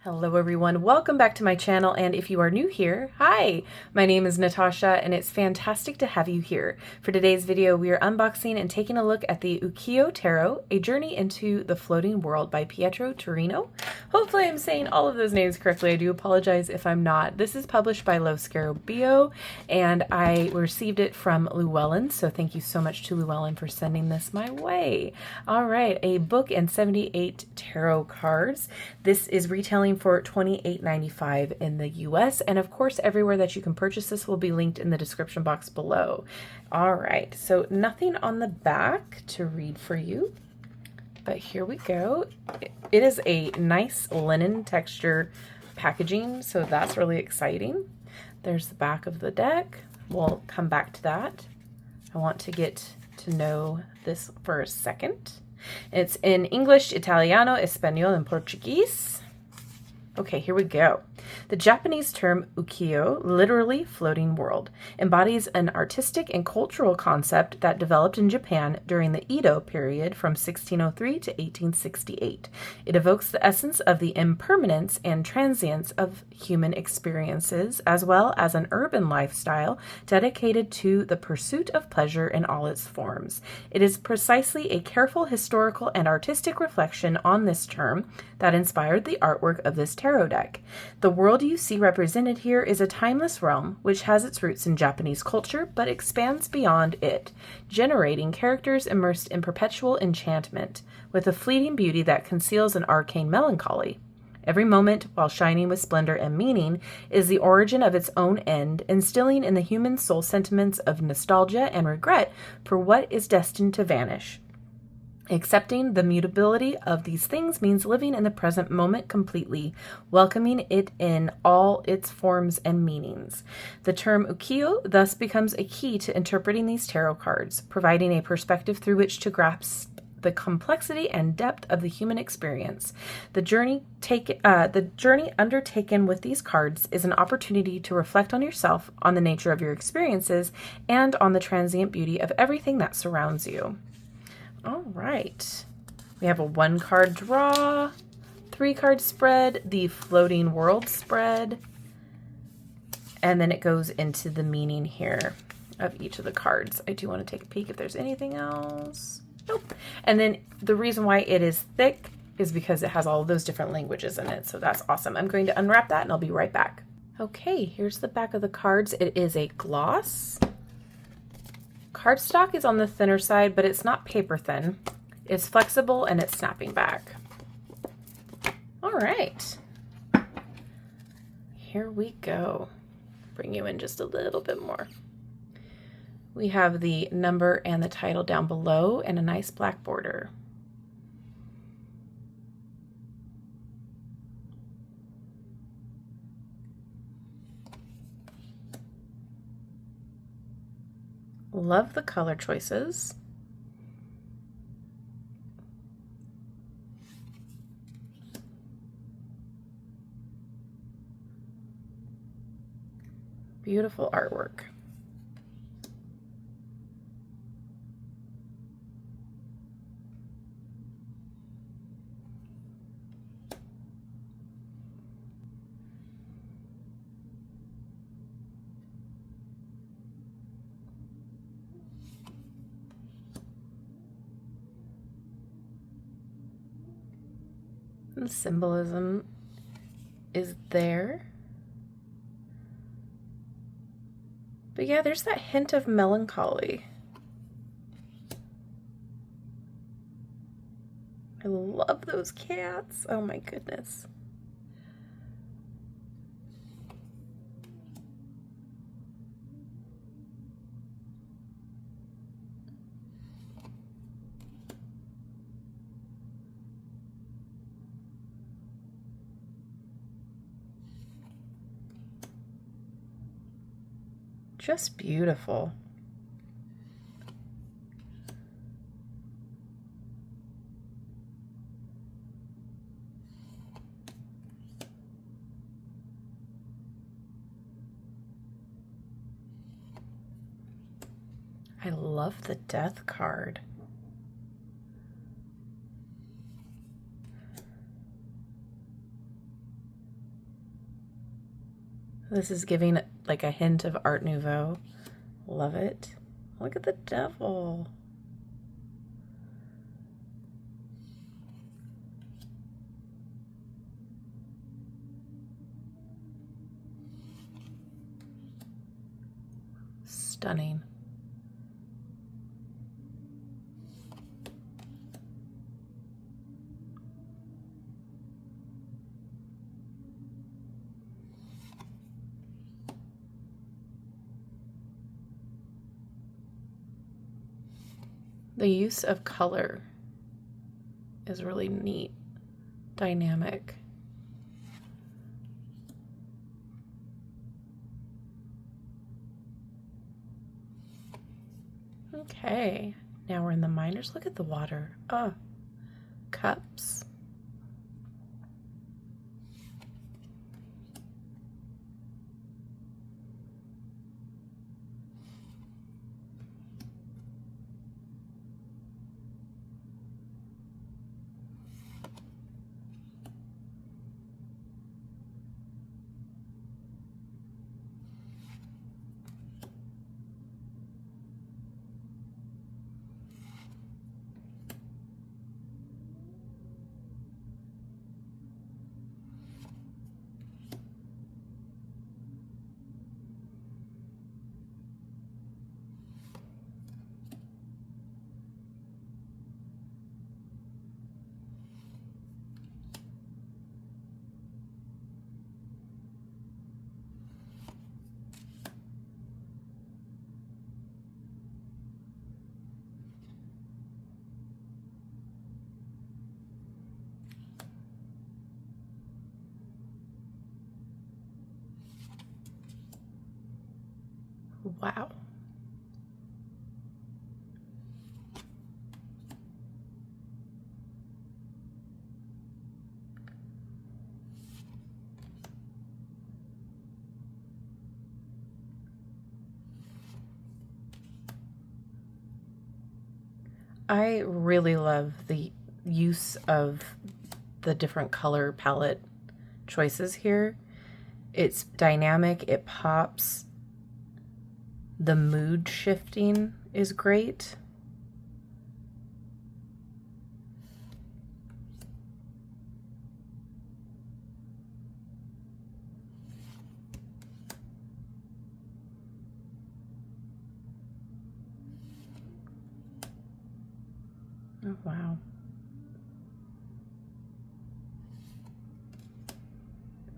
Hello everyone, welcome back to my channel, and if you are new here, hi! My name is Natasha and it's fantastic to have you here. For today's video, we are unboxing and taking a look at the Ukiyo Tarot, A Journey into the Floating World by Pietro Turino. Hopefully I'm saying all of those names correctly. I do apologize if I'm not. This is published by Scarabeo and I received it from Llewellyn, so thank you so much to Llewellyn for sending this my way. Alright, a book and 78 tarot cards. This is retailing for $28.95 in the US, and of course everywhere that you can purchase this will be linked in the description box below. All right, so nothing on the back to read for you, but here we go. It is a nice linen texture packaging, so that's really exciting. There's the back of the deck. We'll come back to that. I want to get to know this for a second. It's in English, Italiano, Espanol, and Portuguese. Okay, here we go. The Japanese term ukiyo, literally floating world, embodies an artistic and cultural concept that developed in Japan during the Edo period from 1603 to 1868. It evokes the essence of the impermanence and transience of human experiences, as well as an urban lifestyle dedicated to the pursuit of pleasure in all its forms. It is precisely a careful historical and artistic reflection on this term that inspired the artwork of this tarot deck. The world you see represented here is a timeless realm which has its roots in Japanese culture but expands beyond it, generating characters immersed in perpetual enchantment, with a fleeting beauty that conceals an arcane melancholy. Every moment, while shining with splendor and meaning, is the origin of its own end, instilling in the human soul sentiments of nostalgia and regret for what is destined to vanish. Accepting the mutability of these things means living in the present moment completely, welcoming it in all its forms and meanings. The term ukiyo thus becomes a key to interpreting these tarot cards, providing a perspective through which to grasp the complexity and depth of the human experience. The journey undertaken with these cards is an opportunity to reflect on yourself, on the nature of your experiences, and on the transient beauty of everything that surrounds you. All right, we have a 1-card draw, 3-card spread, the floating world spread, and then it goes into the meaning here of each of the cards. I do want to take a peek if there's anything else. Nope. And then the reason why it is thick is because it has all of those different languages in it, so that's awesome. I'm going to unwrap that and I'll be right back. Okay, here's the back of the cards. It is a gloss. Cardstock is on the thinner side, but it's not paper thin. It's flexible and it's snapping back. All right, here we go. Bring you in just a little bit more. We have the number and the title down below and a nice black border. Love the color choices. Beautiful artwork. The symbolism is there. But yeah, there's that hint of melancholy. I love those cats. Oh my goodness. Just beautiful. I love the death card. This is giving like a hint of Art Nouveau. Love it. Look at the devil. Stunning. The use of color is really neat, dynamic. Okay, now we're in the minors. Look at the water. Oh, cups. Wow. I really love the use of the different color palette choices here. It's dynamic, it pops. The mood shifting is great. Oh, wow.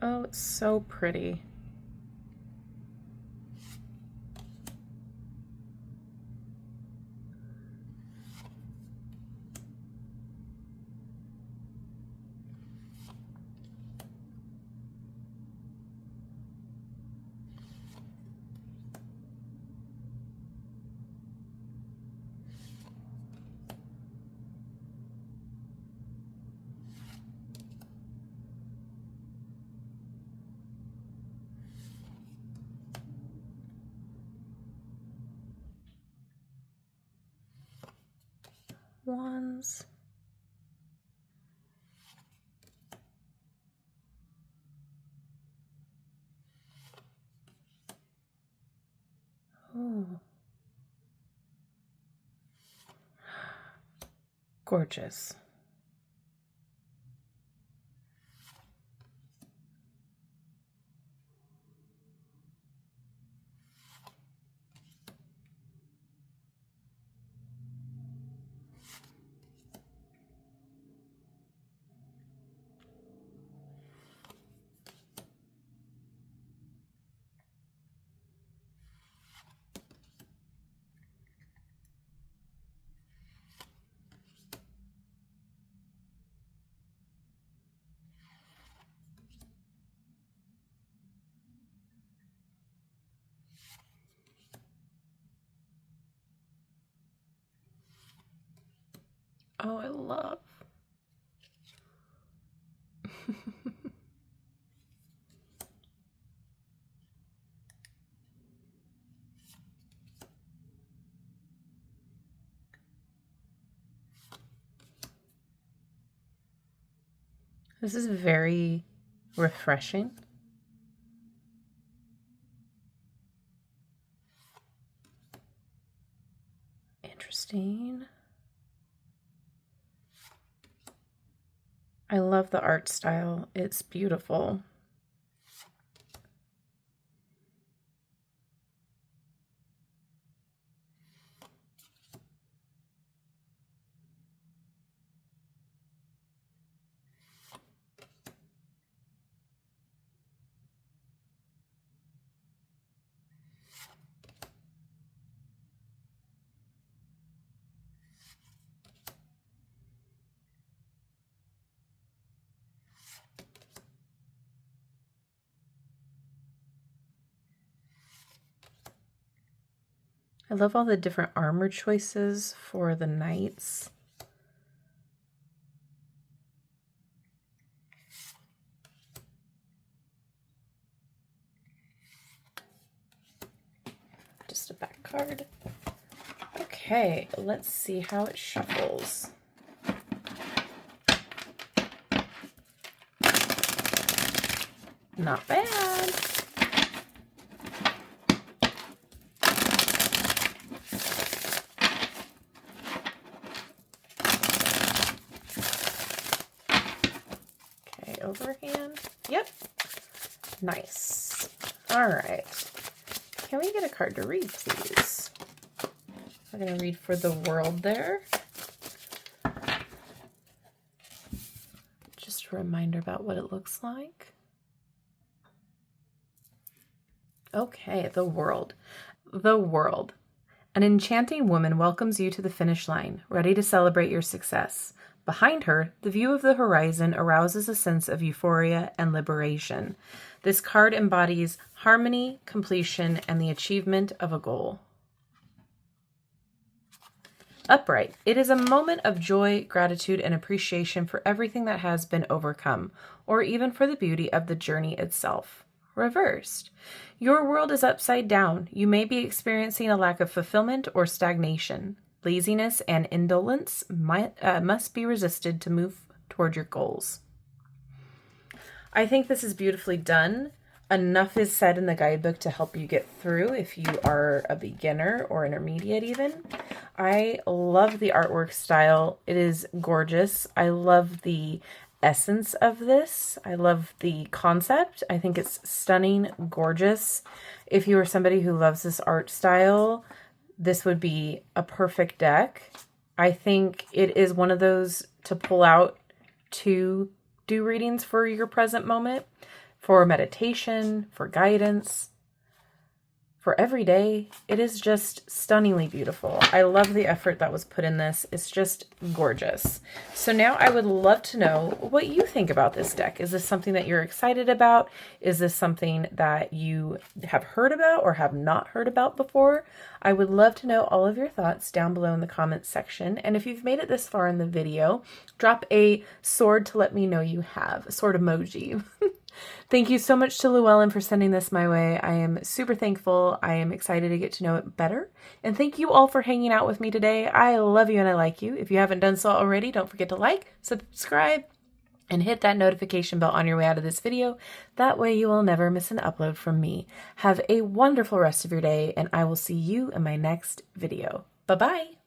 Oh, it's so pretty. Wands. Oh. Gorgeous. Oh, I love. This is very refreshing. interesting. I love the art style. It's beautiful. I love all the different armor choices for the knights. Just a back card. Okay, let's see how it shuffles. Not bad. Okay, overhand. Yep. Nice. All right. Can we get a card to read, please? I'm going to read for the world there. Just a reminder about what it looks like. Okay, the world. The world. An enchanting woman welcomes you to the finish line, ready to celebrate your success. Behind her, the view of the horizon arouses a sense of euphoria and liberation. This card embodies harmony, completion, and the achievement of a goal. Upright. It is a moment of joy, gratitude, and appreciation for everything that has been overcome, or even for the beauty of the journey itself. Reversed. Your world is upside down. You may be experiencing a lack of fulfillment or stagnation. Laziness and indolence must be resisted to move toward your goals. I think this is beautifully done. Enough is said in the guidebook to help you get through if you are a beginner or intermediate even. I love the artwork style. It is gorgeous. I love the essence of this. I love the concept. I think it's stunning, gorgeous. If you are somebody who loves this art style, this would be a perfect deck. I think it is one of those to pull out to do readings for your present moment, for meditation, for guidance, for every day. It is just stunningly beautiful. I love the effort that was put in this. It's just gorgeous. So now I would love to know what you think about this deck. Is this something that you're excited about? Is this something that you have heard about or have not heard about before? I would love to know all of your thoughts down below in the comments section. And if you've made it this far in the video, drop a sword to let me know you have, a sword emoji. Thank you so much to Llewellyn for sending this my way. I am super thankful. I am excited to get to know it better. And thank you all for hanging out with me today. I love you and I like you. If you haven't done so already, don't forget to like, subscribe, and hit that notification bell on your way out of this video. That way you will never miss an upload from me. Have a wonderful rest of your day, and I will see you in my next video. Bye-bye.